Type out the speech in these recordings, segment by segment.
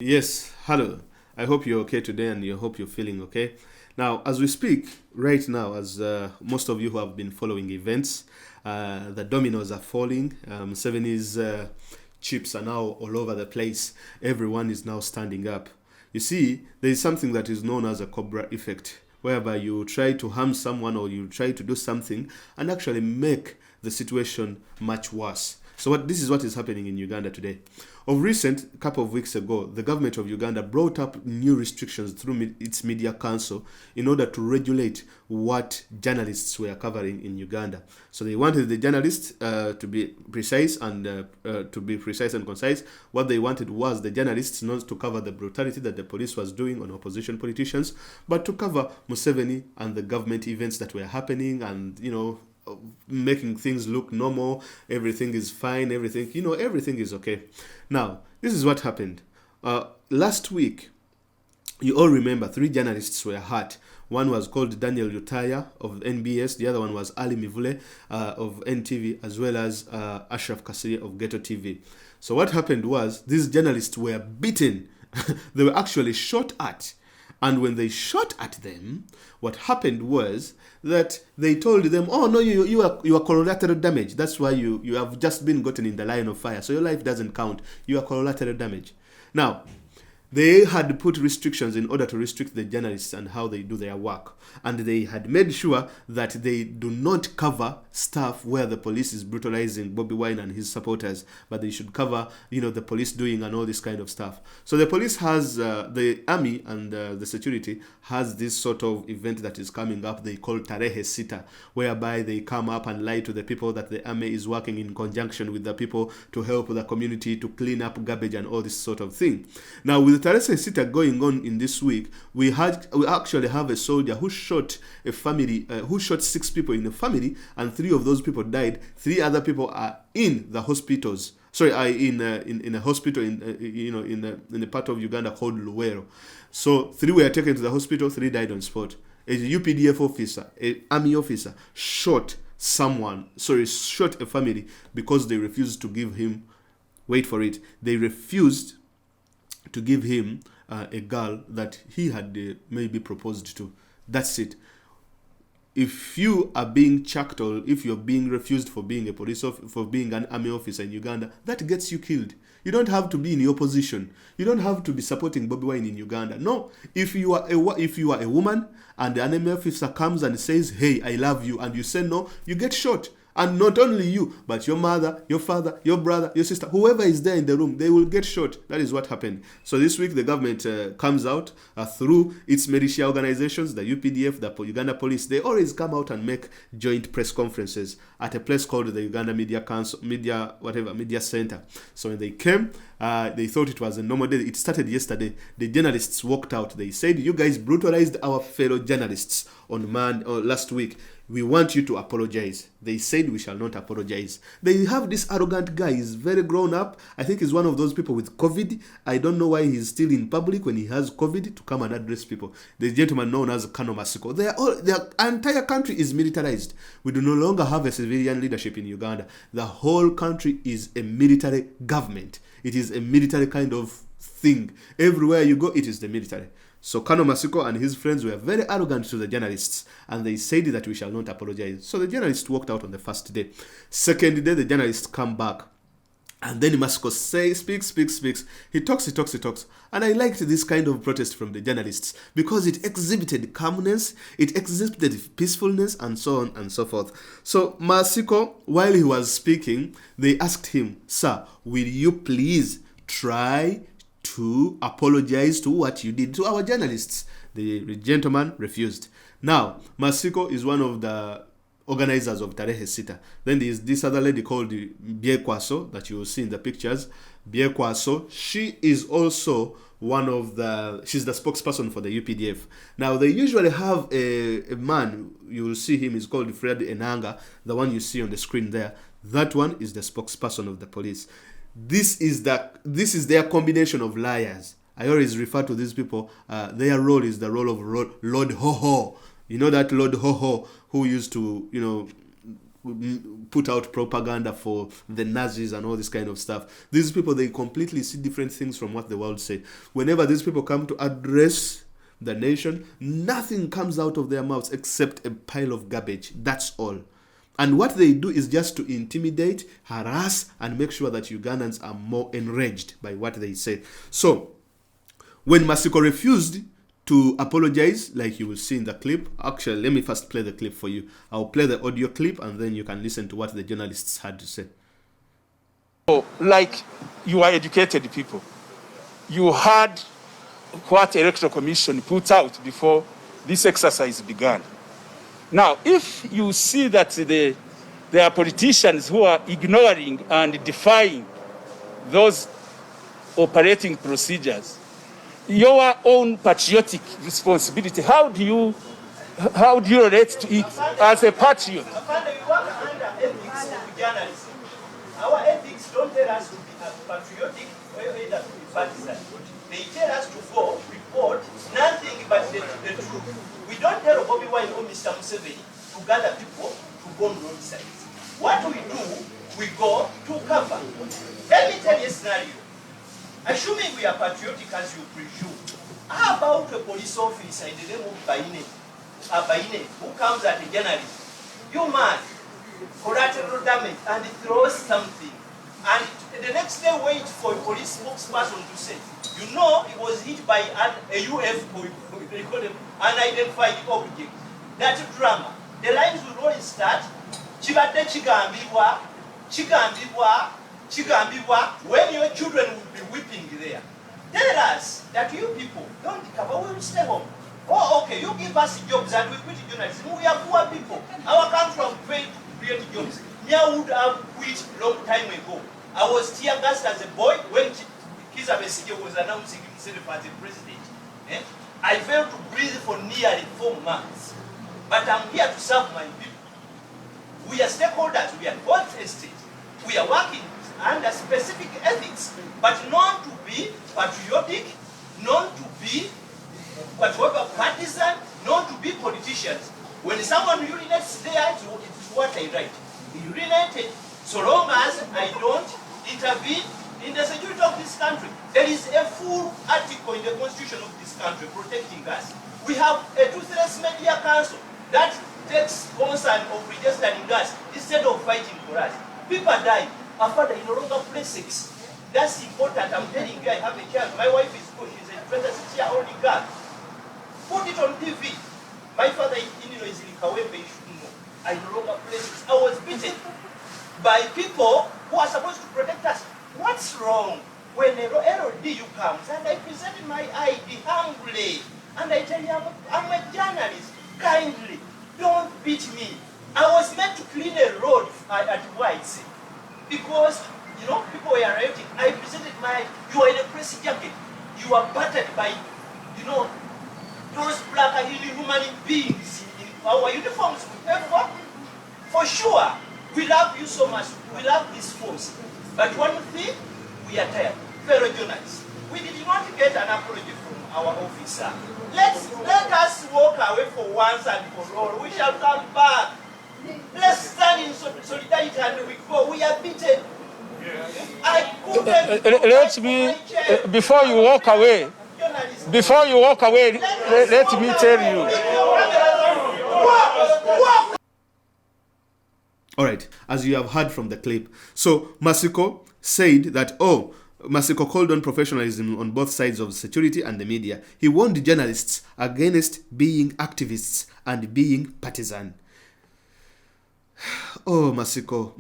Yes, hello. I hope you're okay today and I hope you're feeling okay. Now, as we speak right now, as most of you who have been following events, the dominoes are falling. 70s chips are now all over the place. Everyone is now standing up. You see, there is something that is known as a Cobra effect, whereby you try to harm someone or you try to do something and actually make the situation much worse. So this is what is happening in Uganda today. Of recent, a couple of weeks ago, the government of Uganda brought up new restrictions through its media council in order to regulate what journalists were covering in Uganda. So they wanted the journalists to be precise and concise. What they wanted was the journalists not to cover the brutality that the police was doing on opposition politicians, but to cover Museveni and the government events that were happening, and making things look normal. Everything is fine. Everything is okay. Now, this is what happened. Last week, you all remember 3 journalists were hurt. One was called Daniel Lutaya of NBS. The other one was Ali Mivule of NTV, as well as Ashraf Kasiri of Ghetto TV. So what happened was these journalists were beaten. They were actually shot at. And when they shot at them, what happened was that they told them, "Oh no, you are collateral damage. That's why you have just been gotten in the line of fire. So your life doesn't count. You are collateral damage." Now, they had put restrictions in order to restrict the journalists and how they do their work. And they had made sure that they do not cover stuff where the police is brutalizing Bobby Wine and his supporters, but they should cover, the police doing and all this kind of stuff. So the police has, the army and the security has this sort of event that is coming up they call Tarehe Sita, whereby they come up and lie to the people that the army is working in conjunction with the people to help the community to clean up garbage and all this sort of thing. Now, with the Tarehe Sita going on in this week, we actually have a soldier who shot a family, who shot 6 people in a family, and 3 of those people died. 3 other people are in the hospitals. In a hospital in a part of Uganda called Luwero. So 3 were taken to the hospital, 3 died on spot. A UPDF officer, an army officer, shot a family because they refused to give him. Wait for it. They refused to give him a girl that he had maybe proposed to. That's it. If you are being chucked or if you're being refused for being for being an army officer in Uganda, that gets you killed. You don't have to be in your position. You don't have to be supporting Bobby Wine in Uganda. No, if you are a woman and the army officer comes and says, "Hey, I love you," and you say no, you get shot. And not only you, but your mother, your father, your brother, your sister, whoever is there in the room, they will get shot. That is what happened. So this week, the government comes out through its militia organizations, the UPDF, the Uganda Police. They always come out and make joint press conferences at a place called the Uganda Media Council, Media Center. So when they came, they thought it was a normal day. It started yesterday. The journalists walked out. They said, "You guys brutalized our fellow journalists on last week. We want you to apologize." They said, "We shall not apologize." They have this arrogant guy. He's very grown up. I think he's one of those people with COVID. I don't know why he's still in public when he has COVID to come and address people. The gentleman known as Kano Masiko. Their entire country is militarized. We do no longer have a civilian leadership in Uganda. The whole country is a military government. It is a military kind of thing. Everywhere you go, it is the military. So Kano Masiko and his friends were very arrogant to the journalists, and they said that we shall not apologize. So the journalists walked out on the first day. Second day, the journalists come back. And then Masiko speaks. He talks. And I liked this kind of protest from the journalists because it exhibited calmness, it exhibited peacefulness, and so on and so forth. So Masiko, while he was speaking, they asked him, "Sir, will you please try to apologize to what you did to our journalists?" The gentleman refused. Now, Masiko is one of the organizers of Tarehe Sita. Then there is this other lady called Biekwaso that you will see in the pictures. Biekwaso, she is also she's the spokesperson for the UPDF. Now, they usually have a man, you will see him, is called Fred Enanga, the one you see on the screen there. That one is the spokesperson of the police. This is their combination of liars. I always refer to these people. Their role is the role of Lord Ho-Ho. You know that Lord Ho-Ho who used to, put out propaganda for the Nazis and all this kind of stuff. These people, they completely see different things from what the world say. Whenever these people come to address the nation, nothing comes out of their mouths except a pile of garbage. That's all. And what they do is just to intimidate, harass, and make sure that Ugandans are more enraged by what they say. So, when Masiko refused to apologize, like you will see in the clip, actually, let me first play the clip for you. I'll play the audio clip, and then you can listen to what the journalists had to say. Like you are educated people, you heard what Electoral Commission put out before this exercise began. Now, if you see that there are politicians who are ignoring and defying those operating procedures, your own patriotic responsibility, how do you relate to it as a patriot? Our ethics don't tell us to be patriotic or either to be partisan. They tell us to go report nothing but the truth. We don't tell Bobby Wine or Mr. Museveni to gather people to bomb roadsides. What we do, we go to cover. Let me tell you a scenario. Assuming we are patriotic as you presume, how about a police officer in the name of Baine, who comes at a journalist? You man, collateral damage, and throws something. And the next day wait for a police spokesperson to say, you know, it was hit by a UFO, unidentified object. That drama. The lines will only start, Chibate Chigambibwa, when your children will be weeping there. Tell us that you people don't cover, we will stay home. Oh, okay, you give us jobs and we quit journalism. We are poor people. Our country was paid to create jobs. Nya would have quit long time ago. I was tear gassed as a boy when Kizza Besigye was announcing himself as a president. I failed to breathe for nearly 4 months. But I'm here to serve my people. We are stakeholders, we are both estates. We are working under specific ethics, but not to be patriotic, not to be whatever partisan, not to be politicians. When someone urinates there, it's what I write. He urinated, so long as I don't intervene in the security of this country. There is a full article in the constitution of this country protecting us. We have a Toothless Media Council that takes concern of registering us instead of fighting for us. People die. Our father no longer plays sex. That's important. I'm telling you, I have a child. My wife is good. She's a 26-year-old girl. Put it on TV. My father is in Kawembe. You should know. I no longer play sex. I was beaten by people who are supposed to protect us. What's wrong when a LODU comes and I presented my ID humbly and I tell you I'm a journalist. Kindly, don't beat me. I was meant to clean a road at White's because, you know, people were rioting. I presented my, you are in a press jacket. You are battered by, you know, those black human beings in our uniforms. For sure, we love you so much. We love this force. But one thing, we are tired. Fellow journalists, we did not get an apology from our officer. Let us walk away for once and for all. We shall come back. Let's stand in solidarity and we go. We are beaten. I couldn't. Let me, before you walk away, let me tell you. All right, as you have heard from the clip. So Masiko said that, Masiko called on professionalism on both sides of security and the media. He warned journalists against being activists and being partisan. Oh, Masiko.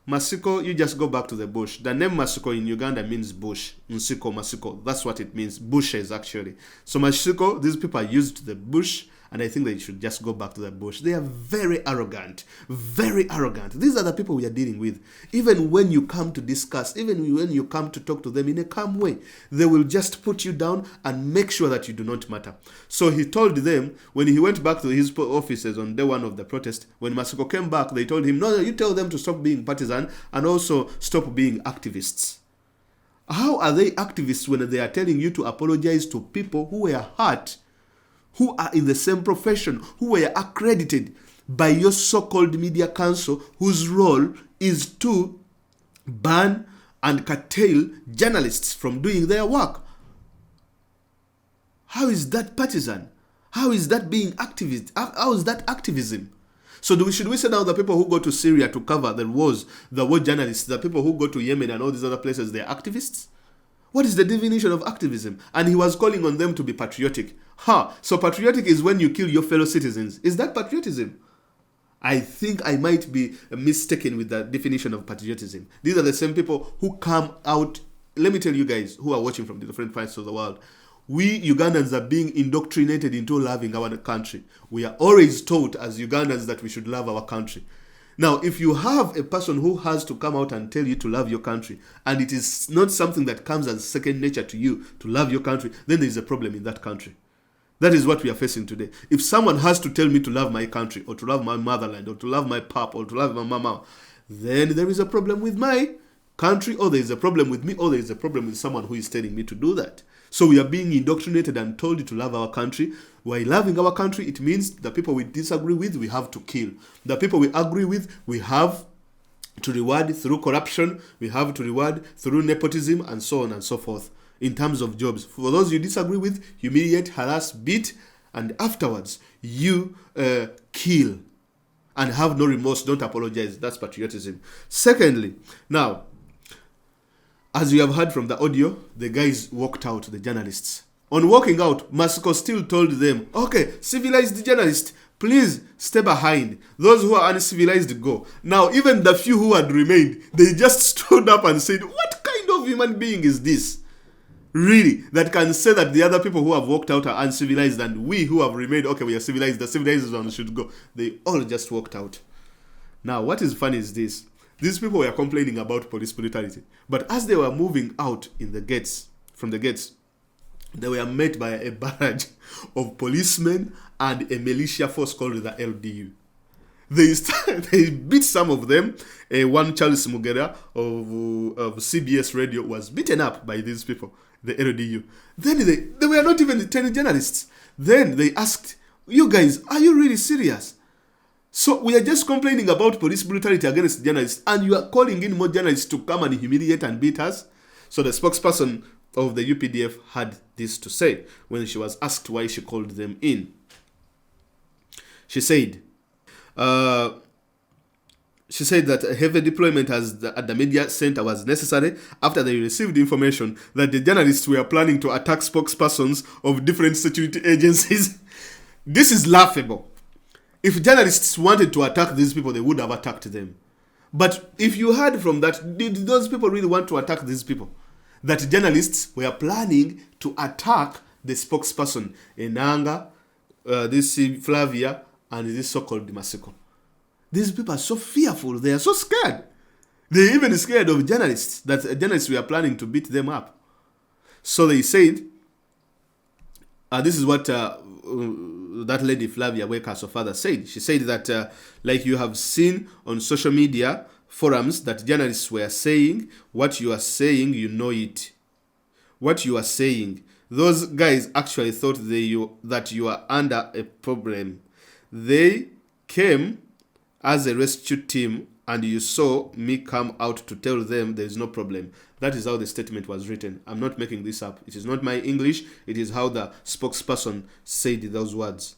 Masiko, you just go back to the bush. The name Masiko in Uganda means bush. Masiko. That's what it means. Bushes, actually. So Masiko, these people are used to the bush, and I think they should just go back to the bush. They are very arrogant. Very arrogant. These are the people we are dealing with. Even when you come to discuss, even when you come to talk to them in a calm way, they will just put you down and make sure that you do not matter. So he told them, when he went back to his offices on day one of the protest, when Masiko came back, they told him, no, you tell them to stop being partisan and also stop being activists. How are they activists when they are telling you to apologize to people who were hurt, who are in the same profession, who were accredited by your so-called media council, whose role is to ban and curtail journalists from doing their work. How is that partisan? How is that being activist? How is that activism? So should we say now the people who go to Syria to cover the wars, the war journalists, the people who go to Yemen and all these other places, they're activists? What is the definition of activism? And he was calling on them to be patriotic. So patriotic is when you kill your fellow citizens. Is that patriotism? I think I might be mistaken with the definition of patriotism. These are the same people who come out. Let me tell you guys who are watching from the different parts of the world. We Ugandans are being indoctrinated into loving our country. We are always taught as Ugandans that we should love our country. Now, if you have a person who has to come out and tell you to love your country, and it is not something that comes as second nature to you to love your country, then there is a problem in that country. That is what we are facing today. If someone has to tell me to love my country, or to love my motherland, or to love my pap, or to love my mama, then there is a problem with my country, or there is a problem with me, or there is a problem with someone who is telling me to do that. So we are being indoctrinated and told to love our country. While loving our country, it means the people we disagree with, we have to kill. The people we agree with, we have to reward through corruption, we have to reward through nepotism, and so on and so forth. In terms of jobs, for those you disagree with, humiliate, harass, beat, and afterwards you kill and have no remorse, don't apologize. That's patriotism. Secondly, now, as you have heard from the audio, the guys walked out, the journalists. On walking out, Masiko still told them, okay, civilized journalists, please stay behind. Those who are uncivilized, go. Now, even the few who had remained, they just stood up and said, what kind of human being is this? Really, that can say that the other people who have walked out are uncivilized, and we who have remained, okay, we are civilized, the civilized ones should go. They all just walked out. Now, what is funny is this. These people were complaining about police brutality. But as they were moving out in the gates, from the gates, they were met by a barrage of policemen and a militia force called the LDU. They beat some of them. One Charles Mugera of CBS Radio was beaten up by these people, the LDU. Then they were not even 10 journalists. Then they asked, you guys, are you really serious? So we are just complaining about police brutality against journalists, and you are calling in more journalists to come and humiliate and beat us? So the spokesperson of the UPDF had this to say when she was asked why she called them in. She said that a heavy deployment at the media center was necessary after they received information that the journalists were planning to attack spokespersons of different security agencies. This is laughable. If journalists wanted to attack these people, they would have attacked them. But if you heard from that, did those people really want to attack these people? That journalists were planning to attack the spokesperson, Enanga, this Flavia, and this so-called Masiko. These people are so fearful. They are so scared. They're even scared of journalists, that journalists were planning to beat them up. So they said, this is what that lady Flavia Weka's father said. She said that, like you have seen on social media forums, that journalists were saying, what you are saying, you know it. What you are saying. Those guys actually thought that you are under a problem. They came as a rescue team, and you saw me come out to tell them there is no problem. That is how the statement was written. I'm not making this up. It is not my English. It is how the spokesperson said those words.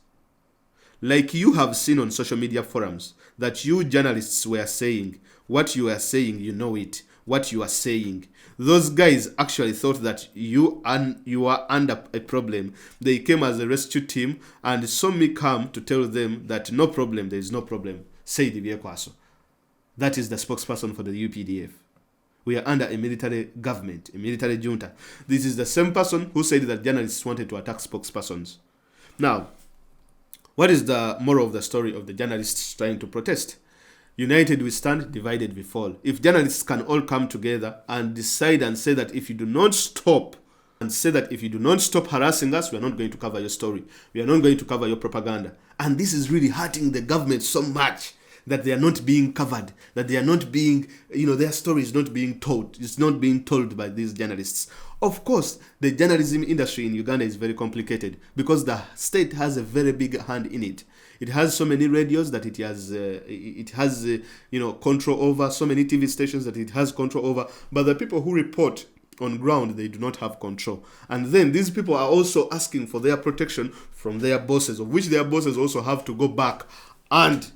Like you have seen on social media forums, that you journalists were saying, what you are saying, you know it. What you are saying. Those guys actually thought that you are under a problem. They came as a rescue team and saw me come to tell them that no problem, there is no problem. Said Ibiekwaso. That is the spokesperson for the UPDF. We are under a military government, a military junta. This is the same person who said that journalists wanted to attack spokespersons. Now, what is the moral of the story of the journalists trying to protest? United we stand, divided we fall. If journalists can all come together and decide and say that if you do not stop, harassing us, we are not going to cover your story. We are not going to cover your propaganda. And this is really hurting the government so much, that they are not being covered, that they are not being, their story is not being told. It's not being told by these journalists. Of course, the journalism industry in Uganda is very complicated because the state has a very big hand in it. It has so many radios that it has control over, so many TV stations that it has control over. But the people who report on ground, they do not have control. And then these people are also asking for their protection from their bosses, of which their bosses also have to go back and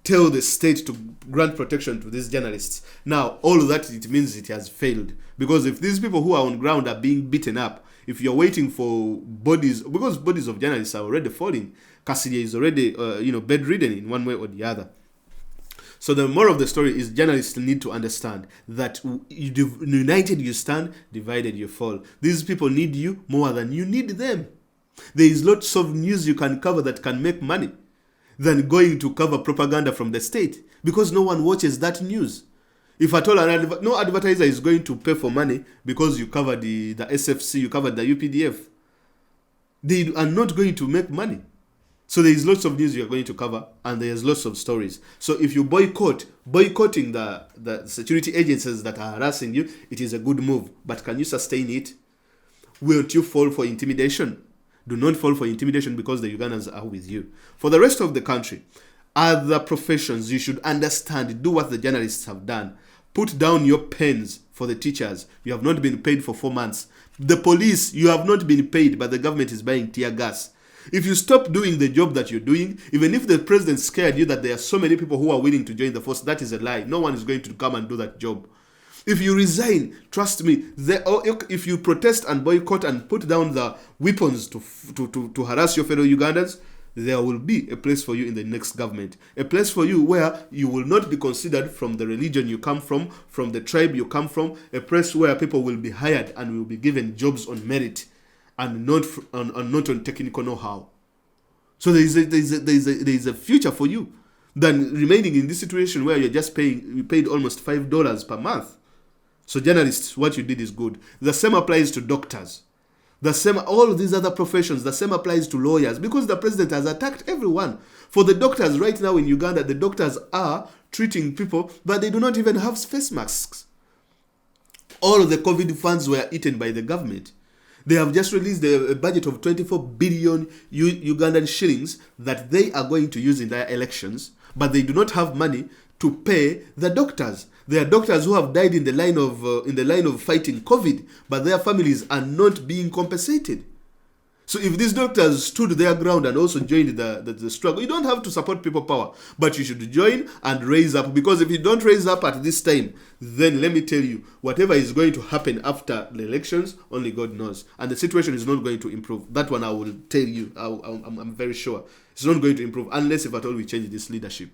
tell the state to grant protection to these journalists. Now, all of that, it means it has failed. Because if these people who are on ground are being beaten up, if you're waiting for bodies, because bodies of journalists are already falling, Cassidy is already, bedridden in one way or the other. So the moral of the story is journalists need to understand that united you stand, divided you fall. These people need you more than you need them. There is lots of news you can cover that can make money than going to cover propaganda from the state, because no one watches that news. If at all, no advertiser is going to pay for money because you covered the SFC, you covered the UPDF. They are not going to make money. So there is lots of news you are going to cover, and there's lots of stories. So if you boycotting the security agencies that are harassing you, it is a good move. But can you sustain it? Will you fall for intimidation? Do not fall for intimidation, because the Ugandans are with you. For the rest of the country, other professions, you should understand, do what the journalists have done. Put down your pens for the teachers. You have not been paid for 4 months. The police, you have not been paid, but the government is buying tear gas. If you stop doing the job that you're doing, even if the president scared you that there are so many people who are willing to join the force, that is a lie. No one is going to come and do that job. If you resign, trust me, if you protest and boycott and put down the weapons to harass your fellow Ugandans, there will be a place for you in the next government. A place for you where you will not be considered from the religion you come from the tribe you come from, a place where people will be hired and will be given jobs on merit and not on technical know-how. So there is a future for you than remaining in this situation where you paid almost $5 per month. So journalists, what you did is good. The same applies to doctors. All of these other professions, the same applies to lawyers, because the president has attacked everyone. For the doctors right now in Uganda, the doctors are treating people, but they do not even have face masks. All of the COVID funds were eaten by the government. They have just released a budget of 24 billion Ugandan shillings that they are going to use in their elections, but they do not have money to pay the doctors. There are doctors who have died in the line of fighting COVID, but their families are not being compensated. So if these doctors stood their ground and also joined the struggle, you don't have to support people power, but you should join and raise up, because if you don't raise up at this time, then let me tell you, whatever is going to happen after the elections, only God knows. And the situation is not going to improve. That one I will tell you, I'm very sure. It's not going to improve unless if at all we change this leadership.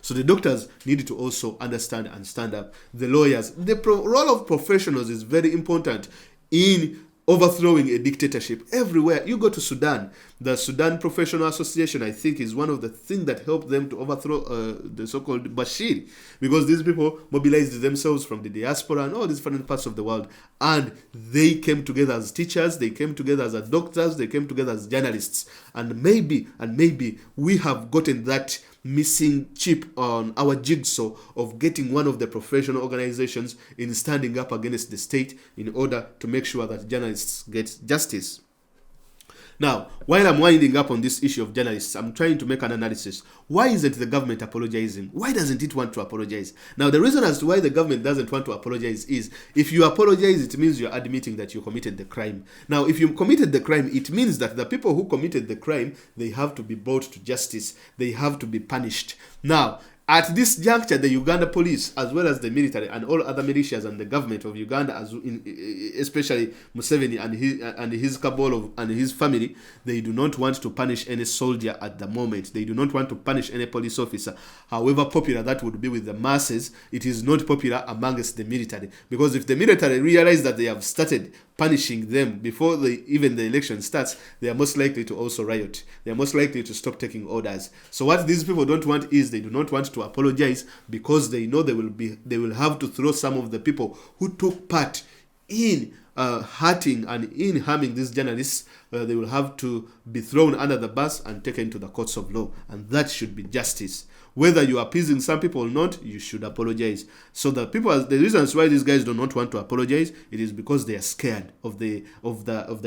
So the doctors need to also understand and stand up. The lawyers, the role of professionals is very important in overthrowing a dictatorship. Everywhere you go to Sudan, the Sudan Professional Association, I think, is one of the things that helped them to overthrow the so-called Bashir, because these people mobilized themselves from the diaspora and all these different parts of the world, and they came together as teachers, they came together as doctors, they came together as journalists, and maybe we have gotten that missing chip on our jigsaw of getting one of the professional organizations in standing up against the state in order to make sure that journalists get justice. Now, while I'm winding up on this issue of journalists, I'm trying to make an analysis. Why isn't the government apologizing? Why doesn't it want to apologize? Now, the reason as to why the government doesn't want to apologize is, if you apologize, it means you're admitting that you committed the crime. Now, if you committed the crime, it means that the people who committed the crime, they have to be brought to justice. They have to be punished. Now, at this juncture, the Uganda police, as well as the military and all other militias and the government of Uganda, especially Museveni and his cabal and his family, they do not want to punish any soldier at the moment. They do not want to punish any police officer. However popular that would be with the masses, it is not popular amongst the military. Because if the military realize that they have started punishing them before even the election starts, they are most likely to also riot. They are most likely to stop taking orders. So what these people don't want is, they do not want to apologize, because they know they will have to throw some of the people who took part in hurting and in harming these journalists. They will have to be thrown under the bus and taken to the courts of law, and that should be justice. whether you are appeasing some people or not, you should apologize. So the reasons why these guys do not want to apologize, it is because they are scared of the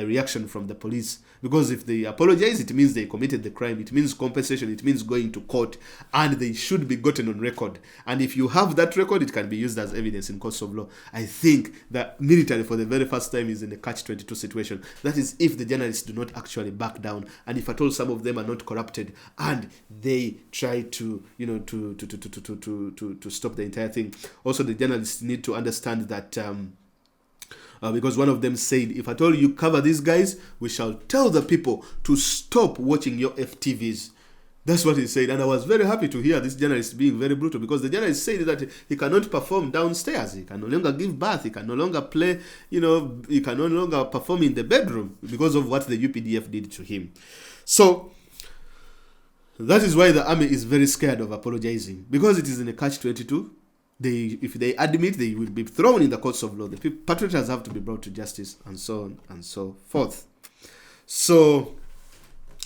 reaction from the police. Because if they apologize, it means they committed the crime. It means compensation. It means going to court, and they should be gotten on record. And if you have that record, it can be used as evidence in courts of law. I think that military, for the very first time, is in a catch-22 situation. That is, if the journalists do not actually back down, and if at all some of them are not corrupted, and they try to, to stop the entire thing. Also, the journalists need to understand that. Because one of them said, if at all you cover these guys, we shall tell the people to stop watching your FTVs. That's what he said. And I was very happy to hear this journalist being very brutal, because the journalist said that he cannot perform downstairs. He can no longer give birth. He can no longer play, he can no longer perform in the bedroom because of what the UPDF did to him. So that is why the army is very scared of apologizing, because it is in a catch-22. If they admit, they will be thrown in the courts of law. The perpetrators have to be brought to justice, and so on and so forth. So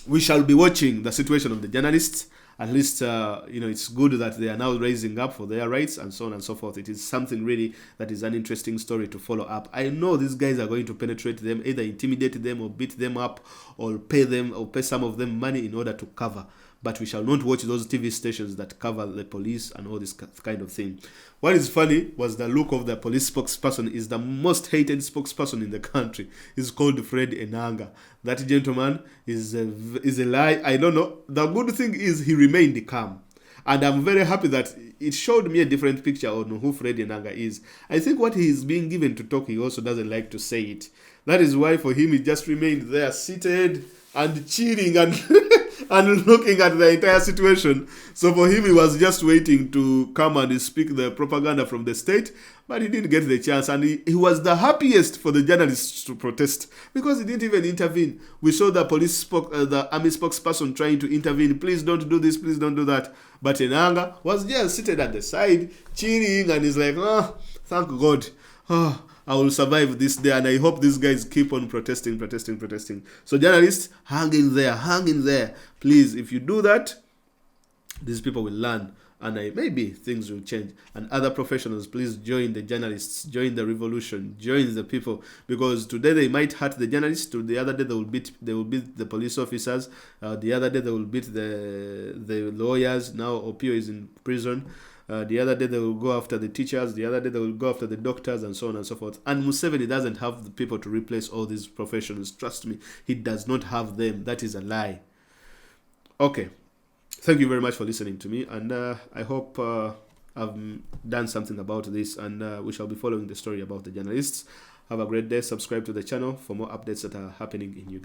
we shall be watching the situation of the journalists. At least, it's good that they are now raising up for their rights, and so on and so forth. It is something really that is an interesting story to follow up. I know these guys are going to penetrate them, either intimidate them or beat them up, or pay some of them money in order to cover. But we shall not watch those TV stations that cover the police and all this kind of thing. What is funny was the look of the police spokesperson is the most hated spokesperson in the country. He's called Fred Enanga. That gentleman is a lie. I don't know. The good thing is he remained calm. And I'm very happy that it showed me a different picture on who Fred Enanga is. I think what he is being given to talk, he also doesn't like to say it. That is why for him, he just remained there seated and cheering and and looking at the entire situation. So for him, he was just waiting to come and speak the propaganda from the state, but he didn't get the chance. And he was the happiest for the journalists to protest, because he didn't even intervene. We saw the the army spokesperson trying to intervene. Please don't do this, please don't do that. But Enanga was just seated at the side, cheering, and he's like, oh, thank God. Oh, I will survive this day, and I hope these guys keep on protesting. So journalists, hang in there. Please, if you do that, these people will learn, and maybe things will change. And other professionals, please join the journalists, join the revolution, join the people, because today they might hurt the journalists. The other day they will beat the police officers. The other day they will beat the lawyers. Now Opio is in prison. The other day they will go after the teachers. The other day they will go after the doctors, and so on and so forth. And Museveni doesn't have the people to replace all these professionals. Trust me, he does not have them. That is a lie. Okay. Thank you very much for listening to me. And I hope I've done something about this. And we shall be following the story about the journalists. Have a great day. Subscribe to the channel for more updates that are happening in Uganda.